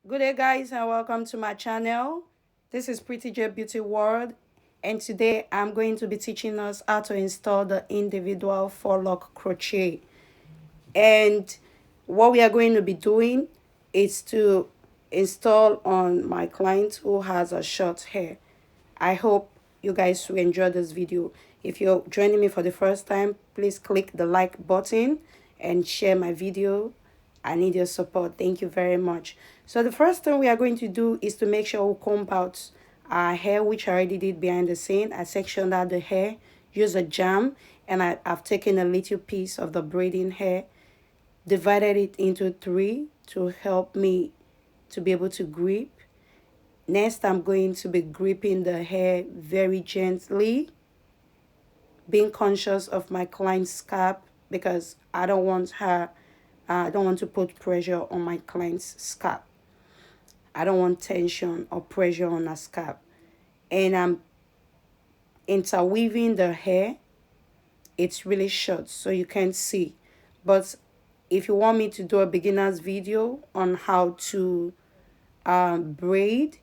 Good day, guys, and welcome to my channel. This is Pretty J Beauty World, and today I'm going to be teaching us how to install the individual 4-lock crochet. And what we are going to be doing is to install on my client who has a short hair. I hope you guys will enjoy this video. If you're joining me for the first time, please click the like button and share my video. I need your support. Thank you very much. So the first thing we are going to do is to make sure we comb out our hair, which I already did behind the scene. I sectioned out the hair, use a jam, and I've taken a little piece of the braiding hair, divided it into three to help me to be able to grip. Next, I'm going to be gripping the hair very gently, being conscious of my client's scalp because I don't want to put pressure on my client's scalp. I don't want tension or pressure on her scalp. And I'm interweaving the hair. It's really short, so you can't see. But if you want me to do a beginner's video on how to braid,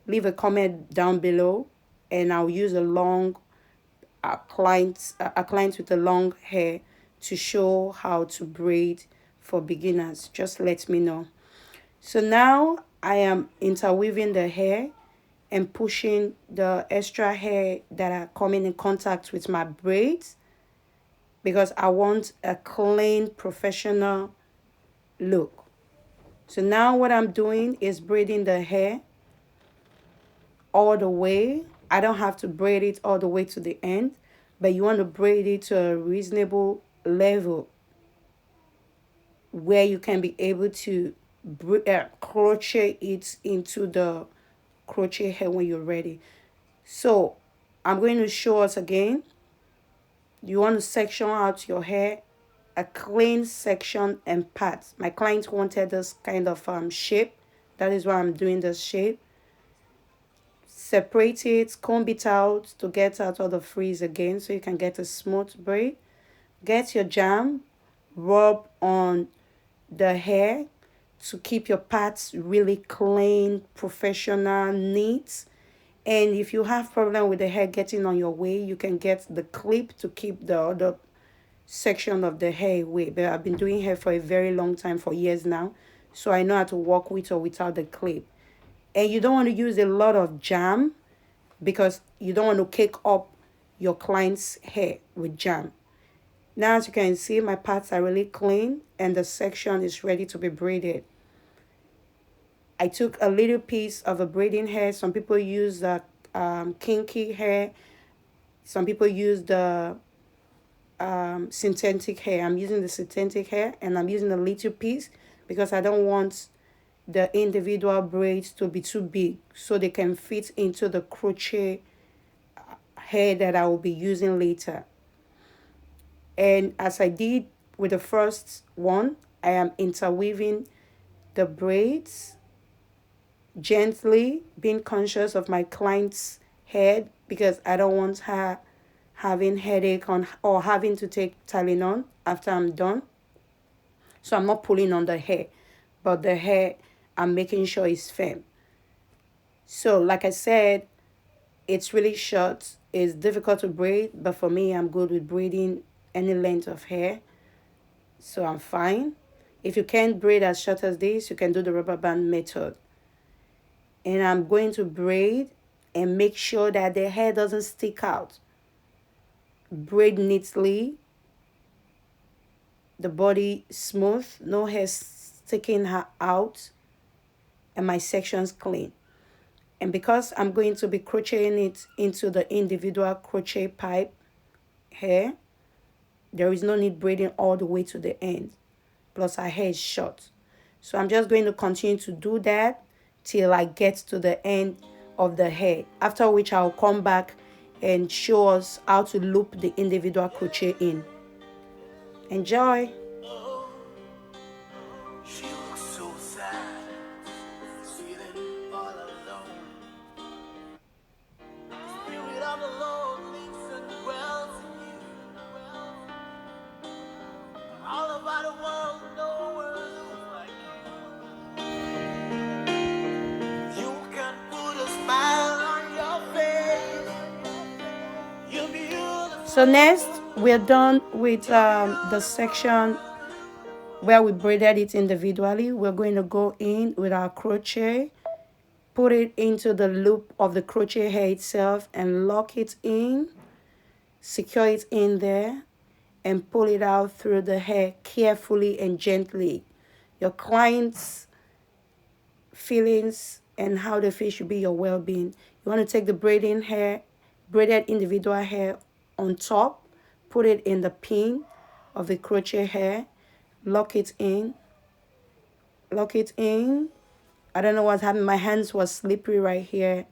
leave a comment down below, and I'll use a client with a long hair to show how to braid for beginners. Just let me know. So now I am interweaving the hair and pushing the extra hair that are coming in contact with my braids because I want a clean professional look. So now what I'm doing is braiding the hair all the way. I don't have to braid it all the way to the end, but you want to braid it to a reasonable level where you can be able to crochet it into the crochet hair when you're ready. So I'm going to show us again. You want to section out your hair, a clean section and part. My client wanted this kind of shape. That is why I'm doing this shape. Separate it, comb it out to get out all the frizz again so you can get a smooth braid. Get your jam, rub on the hair to keep your parts really clean, professional, neat. And if you have problem with the hair getting on your way, you can get the clip to keep the other section of the hair away. But I've been doing hair for a very long time, for years now, so I know how to work with or without the clip. And you don't want to use a lot of jam because you don't want to cake up your client's hair with jam. Now, as you can see, my parts are really clean and the section is ready to be braided. I took a little piece of a braiding hair. Some people use the kinky hair. Some people use the synthetic hair. I'm using the synthetic hair and I'm using a little piece because I don't want the individual braids to be too big so they can fit into the crochet hair that I will be using later. And as I did with the first one, I am interweaving the braids gently, being conscious of my client's head because I don't want her having headache on or having to take Tylenol after I'm done. So I'm not pulling on the hair, but the hair I'm making sure is firm. So like I said, it's really short. It's difficult to braid, but for me, I'm good with braiding any length of hair. So I'm fine. If you can't braid as short as this, you can do the rubber band method. And I'm going to braid and make sure that the hair doesn't stick out. Braid neatly. The body smooth, no hair sticking out, and my sections clean. And because I'm going to be crocheting it into the individual crochet pipe hair, there is no need braiding all the way to the end. Plus our hair is short. So I'm just going to continue to do that till I get to the end of the hair. After which I'll come back and show us how to loop the individual crochet in. Enjoy! She looks so sad, feeling all alone. Spirit of the Lord lives and dwells in you. All over the world, no one looks like you. So next, we're done with the section where we braided it individually. We're going to go in with our crochet, put it into the loop of the crochet hair itself and lock it in, secure it in there, and pull it out through the hair carefully and gently. Your client's feelings and how they feel should be your well-being. You want to take the braided individual hair on top, put it in the pin of the crochet hair, lock it in, lock it in. I don't know what's happening. My hands was slippery right here.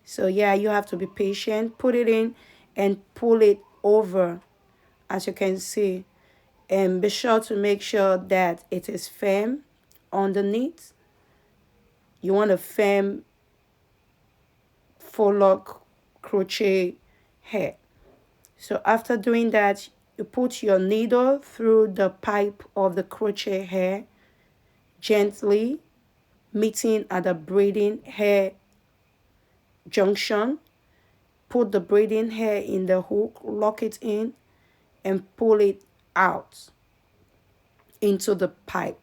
So yeah, you have to be patient. Put it in and pull it over, as you can see. And be sure to make sure that it is firm underneath. You want a firm full lock crochet hair. So after doing that, you put your needle through the pipe of the crochet hair gently, meeting at the braiding hair junction. Put the braiding hair in the hook, lock it in, and pull it out into the pipe.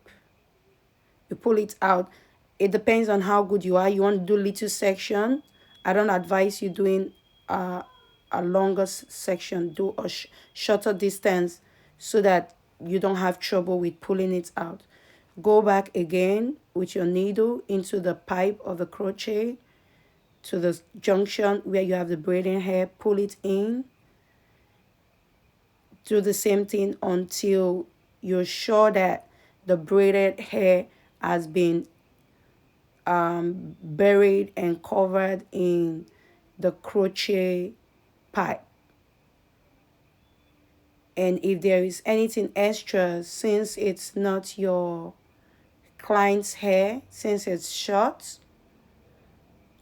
You pull it out. It depends on how good you are. You want to do little section. I don't advise you doing a longer section. Do a shorter distance so that you don't have trouble with pulling it out. Go back again with your needle into the pipe of the crochet to the junction where you have the braiding hair. Pull it in. Do the same thing until you're sure that the braided hair has been buried and covered in the crochet pipe. And if there is anything extra, since it's not your client's hair, since it's short,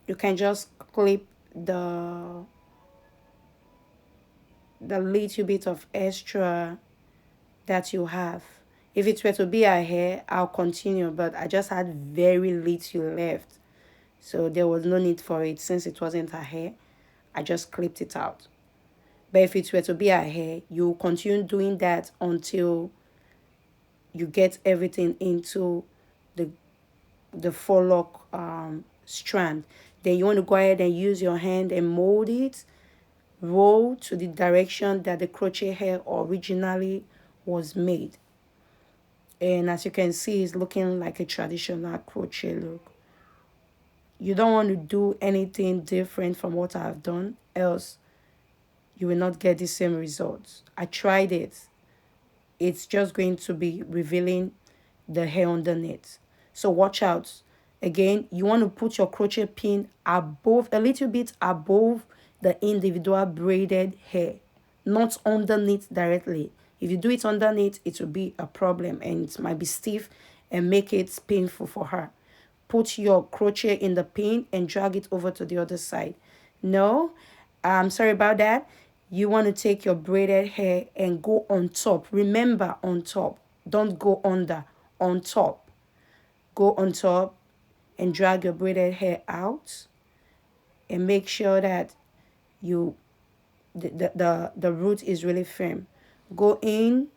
you can just clip the little bit of extra that you have. If it were to be her hair, I'll continue, but I just had very little left. So there was no need for it. Since it wasn't her hair, I just clipped it out. But if it were to be her hair, you continue doing that until you get everything into the forelock strand. Then you want to go ahead and use your hand and mold it, roll to the direction that the crochet hair originally was made. And as you can see, it's looking like a traditional crochet look. You don't want to do anything different from what I've done, else you will not get the same results. I tried it. It's just going to be revealing the hair underneath. So watch out. Again, you want to put your crochet pin above, a little bit above the individual braided hair, not underneath directly. If you do it underneath, it will be a problem and it might be stiff and make it painful for her. Put your crochet in the pin and drag it over to the other side. No, I'm sorry about that. You want to take your braided hair and go on top. Remember, on top. Don't go under. On top. Go on top and drag your braided hair out. And make sure that the root is really firm. Go in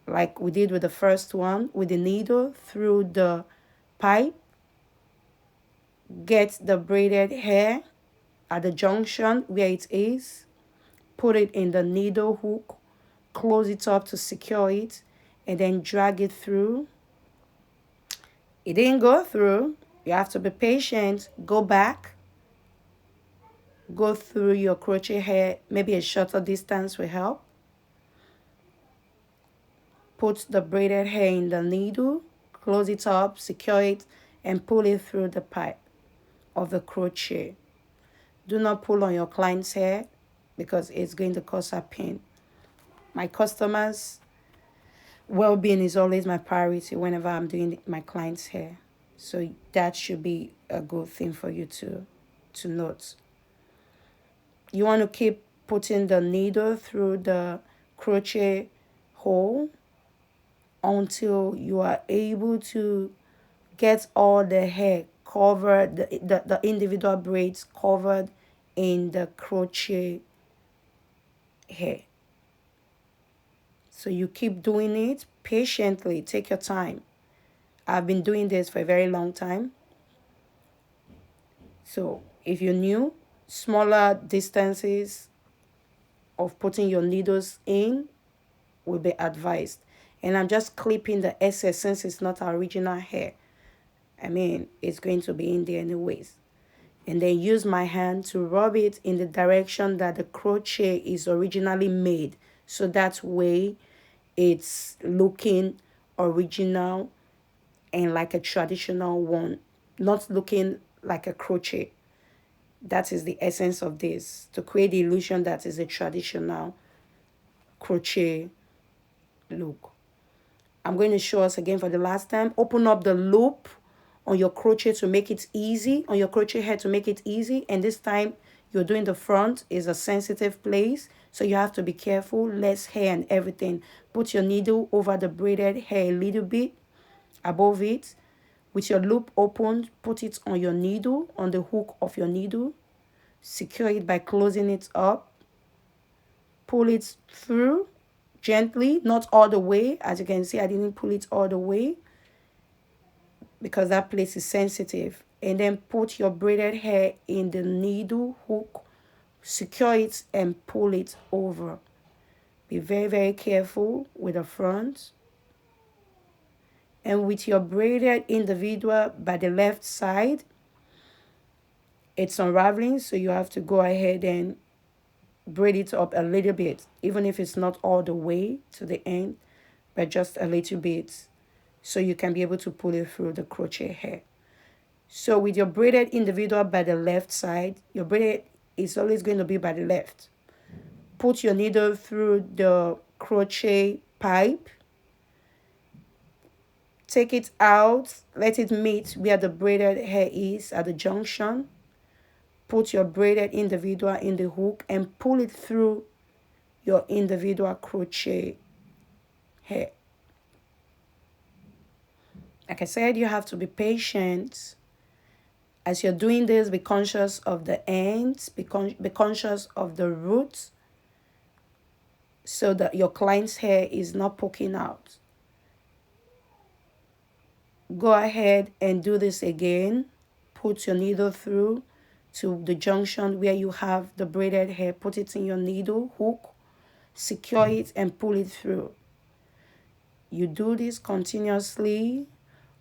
like we did with the first one with the needle through the pipe. Get the braided hair at the junction where it is. Put it in the needle hook. Close it up to secure it. And then drag it through. It didn't go through. You have to be patient. Go back. Go through your crochet hair. Maybe a shorter distance will help. Put the braided hair in the needle. Close it up. Secure it. And pull it through the pipe of the crochet. Do not pull on your client's hair because it's going to cause her pain. My customers' well-being is always my priority whenever I'm doing my client's hair. So that should be a good thing for you to note. You want to keep putting the needle through the crochet hole until you are able to get all the hair covered, the individual braids covered in the crochet hair. So you keep doing it patiently. Take your time. I've been doing this for a very long time. So if you're new, smaller distances of putting your needles in will be advised. And I'm just clipping the excess since it's not our original hair. I mean, it's going to be in there anyways. And then use my hand to rub it in the direction that the crochet is originally made. So that way it's looking original and like a traditional one, not looking like a crochet. That is the essence of this, to create the illusion that is a traditional crochet look. I'm going to show us again for the last time. Open up the loop on your crochet to make it easy, on your crochet head to make it easy. And this time you're doing the front is a sensitive place, so you have to be careful. Less hair and everything. Put your needle over the braided hair a little bit above it. With your loop opened, put it on your needle, on the hook of your needle. Secure it by closing it up. Pull it through gently, not all the way. As you can see, I didn't pull it all the way because that place is sensitive. And then put your braided hair in the needle hook, secure it and pull it over. Be very, very careful with the front. And with your braided individual by the left side, it's unraveling, so you have to go ahead and braid it up a little bit, even if it's not all the way to the end, but just a little bit, so you can be able to pull it through the crochet hair. So with your braided individual by the left side, your braided is always going to be by the left. Put your needle through the crochet pipe. Take it out, let it meet where the braided hair is at the junction. Put your braided individual in the hook and pull it through your individual crochet hair. Like I said, you have to be patient. As you're doing this, be conscious of the ends, be conscious of the roots, so that your client's hair is not poking out. Go ahead and do this again. Put your needle through to the junction where you have the braided hair. Put it in your needle hook, secure it and pull it through. You do this continuously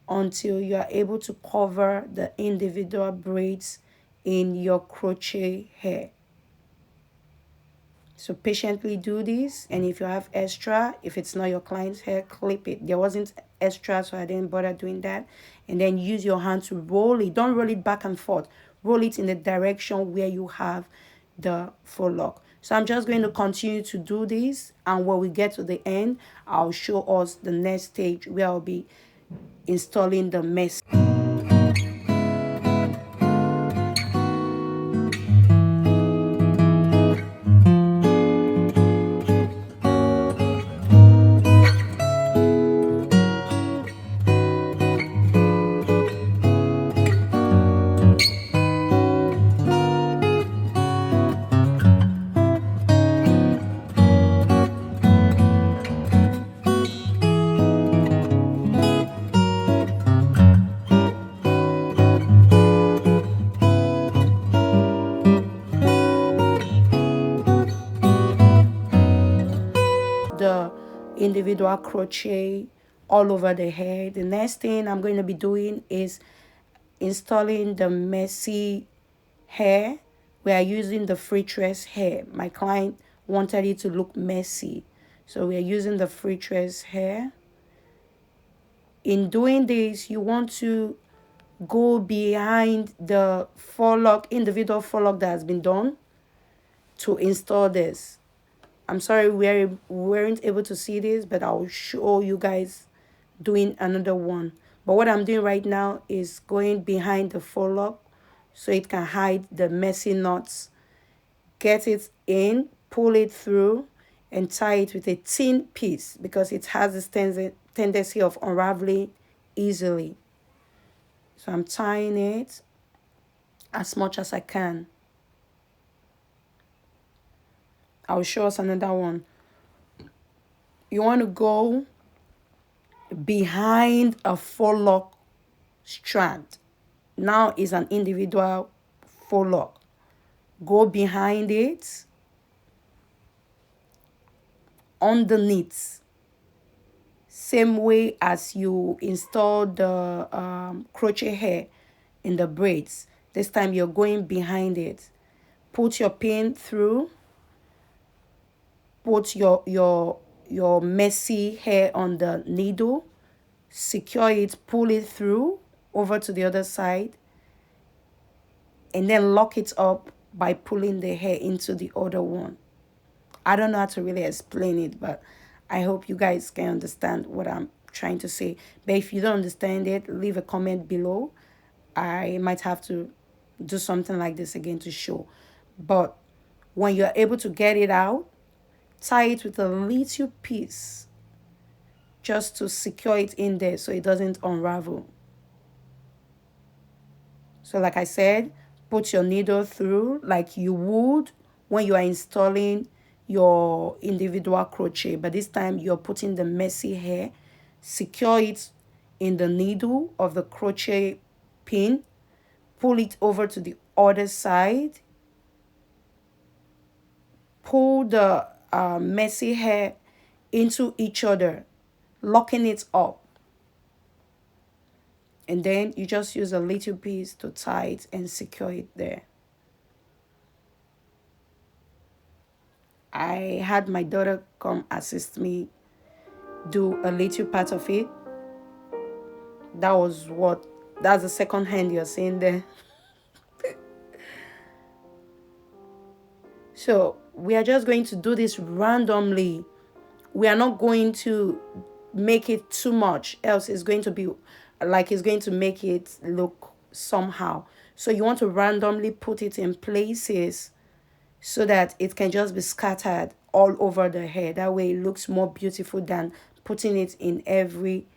until you are able to cover the individual braids in your crochet hair. So patiently do this, and if you have extra, if it's not your client's hair, clip it. There wasn't extra, so I didn't bother doing that. And then use your hand to roll it. Don't roll it back and forth. Roll it in the direction where you have the faux lock. So I'm just going to continue to do this, and when we get to the end, I'll show us the next stage where I'll be installing the mesh. The individual crochet all over the hair. The next thing I'm going to be doing is installing the messy hair. We are using the fritress hair. My client wanted it to look messy, so we are using the fritress hair. In doing this, you want to go behind the individual forelock that has been done to install this. I'm sorry we weren't able to see this, but I'll show you guys doing another one. But what I'm doing right now is going behind the forelock so it can hide the messy knots. Get it in, pull it through, and tie it with a thin piece because it has this tendency of unraveling easily. So I'm tying it as much as I can. I'll show us another one. you want to go behind a forelock strand. Now is an individual forelock. Go behind it, underneath, same way as you install the crochet hair in the braids. This time you're going behind it. Put your pin through, put your messy hair on the needle, secure it, pull it through over to the other side, and then lock it up by pulling the hair into the other one. I don't know how to really explain it, but I hope you guys can understand what I'm trying to say. But if you don't understand it, leave a comment below. I might have to do something like this again to show. But when you're able to get it out, tie it with a little piece just to secure it in there so it doesn't unravel. So like I said, put your needle through like you would when you are installing your individual crochet, but this time you're putting the messy hair, secure it in the needle of the crochet pin, pull it over to the other side, pull the messy hair into each other, locking it up, and then you just use a little piece to tie it and secure it there. I had my daughter come assist me do a little part of it. That's the second hand you're seeing there. So we are just going to do this randomly. We are not going to make it too much, else it's going to be like it's going to make it look somehow. So you want to randomly put it in places so that it can just be scattered all over the hair. That way it looks more beautiful than putting it in every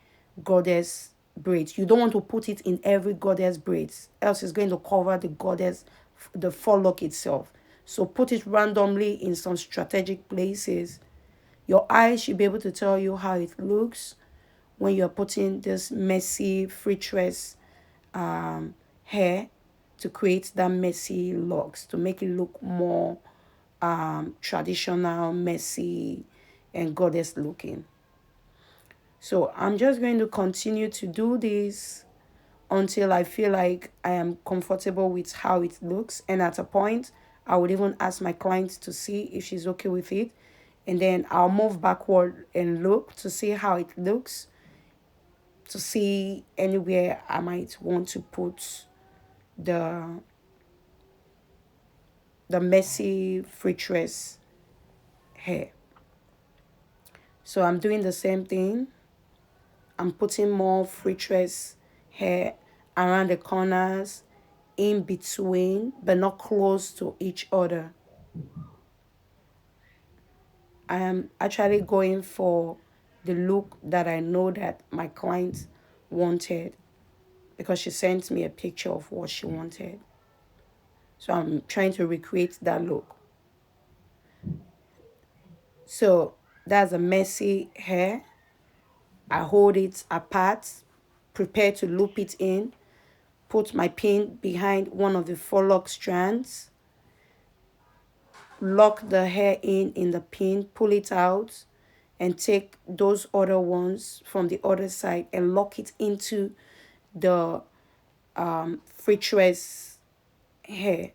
goddess braid. You don't want to put it in every goddess braids, else it's going to cover the goddess, the forelock itself. So put it randomly in some strategic places. Your eyes should be able to tell you how it looks when you're putting this messy fritress hair to create that messy locks, to make it look more traditional, messy, and goddess looking. So I'm just going to continue to do this until I feel like I am comfortable with how it looks. And at a point, I would even ask my client to see if she's okay with it. And then I'll move backward and look to see how it looks, to see anywhere I might want to put the messy fritress hair. So I'm doing the same thing. I'm putting more fritress hair around the corners, in between, but not close to each other. I am actually going for the look that I know that my client wanted, because she sent me a picture of what she wanted. So I'm trying to recreate that look. So that's a messy hair. I hold it apart, prepare to loop it in, put my pin behind one of the forelock strands, lock the hair in the pin, pull it out, and take those other ones from the other side and lock it into the fritress hair.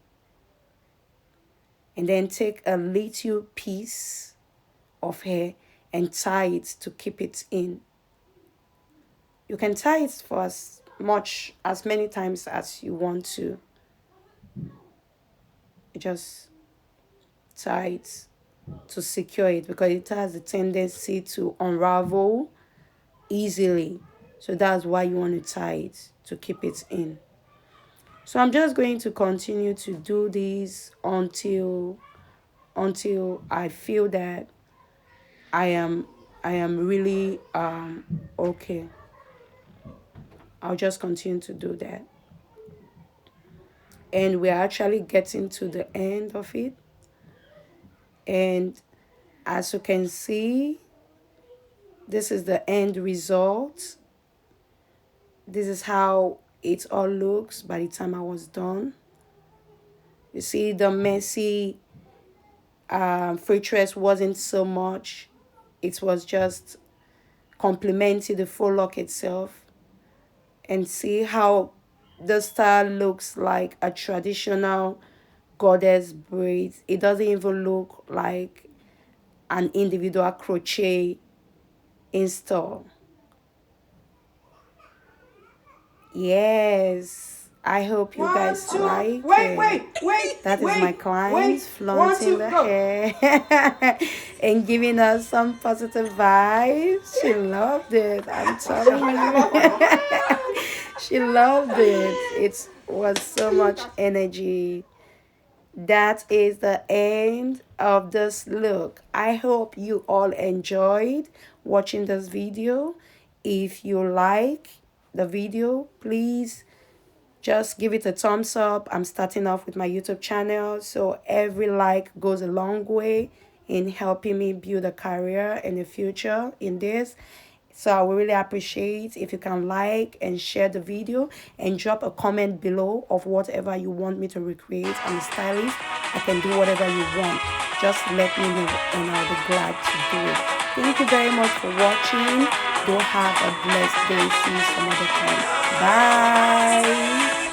And then take a little piece of hair and tie it to keep it in. You can tie it for as many times as you want to. You just tie it to secure it because it has a tendency to unravel easily. So that's why you want to tie it to keep it in. So I'm just going to continue to do this until I feel that I am really okay. I'll just continue to do that. And we're actually getting to the end of it. And as you can see, This is the end result. This is how it all looks by the time I was done. You see, the messy fritress wasn't so much. It was just complementing the faux lock itself. And see how the style looks like a traditional goddess braid. It doesn't even look like an individual crochet install. Yes, I hope you guys like it. That is my client flaunting the hair and giving us some positive vibes. She loved it, I'm telling you. She loved it. It was so much energy. That is the end of this look. I hope you all enjoyed watching this video. If you like the video, please just give it a thumbs up. I'm starting off with my YouTube channel, so every like goes a long way in helping me build a career in the future in this. So I would really appreciate if you can like and share the video and drop a comment below of whatever you want me to recreate. I'm a stylist. I can do whatever you want. Just let me know and I'll be glad to do it. Thank you very much for watching. Do have a blessed day. See you some other time. Bye.